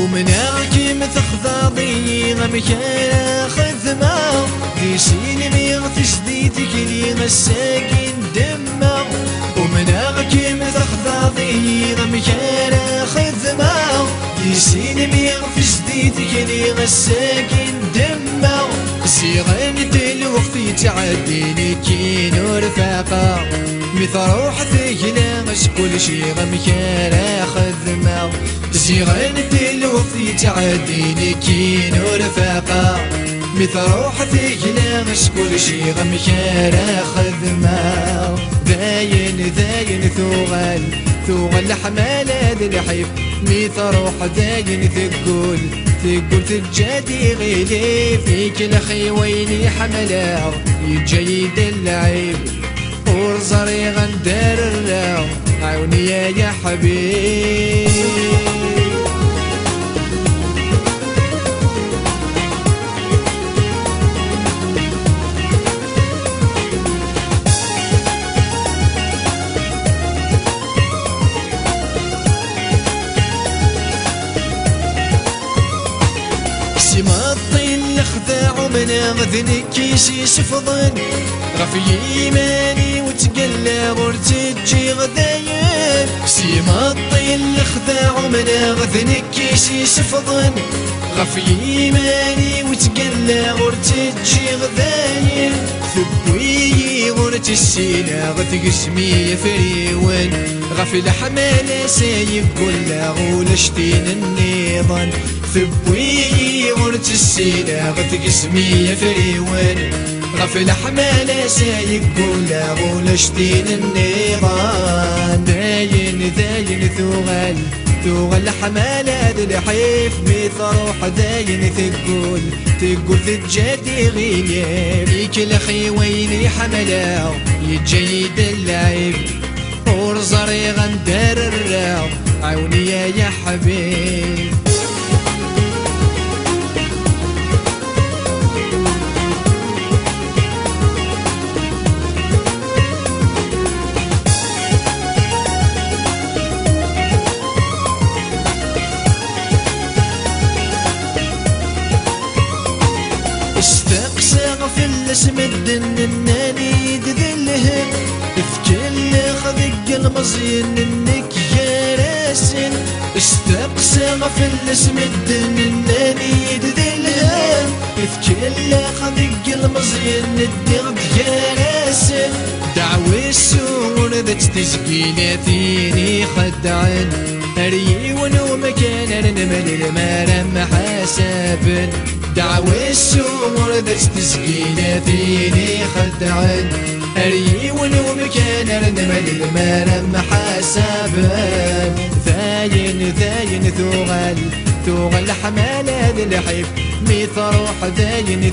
ومناكي مثخضاضي غمكان خذما دي سين ميغ تجديدك لي غساكين دما ومناكي مثخضاضي غمكان خذما دي سين ميغ تجديدك لي غساكين دما زيغنت الوقت يتعديني كي نور فاقا مثروح ثقلا مش كل شي غمكان خذما زيغنت الوقت يتعديني كي نور فاقا مثروح ثقلا مش كل شي غمكان خذما داين ثوغل حمالة الحيف مثروح داين ثقول تجادي غيلي فيك الخي ويلي حملا يجيد اللعيب ورزري غندر الراو عوني يا حبيب مطي الخذاع ومن غذنك يشي شفضن غفي ايماني وتقلى ورتجي غداير سي مطي الخذاع ومن غذنك يشي شفضن غفي ايماني وتقلى ورتجي غداير ثبوي غرت السينا غتقسمي فريون غفي الحمالة سايب كلها غولشتين النيضان ثبوي غرت السينا غتقسمي فريون غفي الحمالة سايب كلها غولشتين النيضان داين ثوغل حمالة الحيف مثروح داين تقول تجادي غيلي فيك الخي ويلي حملا يجيد اللعيب ورزري غندر الراو عوني يا حبيب استقسى غفل اسمد الناني دذلهم اذكل خذق المزين انك يا راسن استقسى غفل اسمد الناني دذلهم اذكل خذق المزين الدغد يا راسن دعوي السور ذات تسقيلاتيني خدعن ريون ومكان نمل المرم حسابن دعوي السور ذات تسقينا فيني خدعن ريون ومكان نمل المرم حسابن ثاين ثوغل حمالة الحيف مثروح داين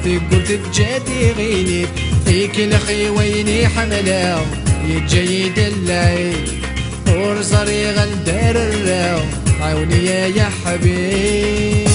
تقول تجادي غيلي فيك الخي ويني حملا يجيد اللعيب ورزري غندر الراو عوني يا حبيب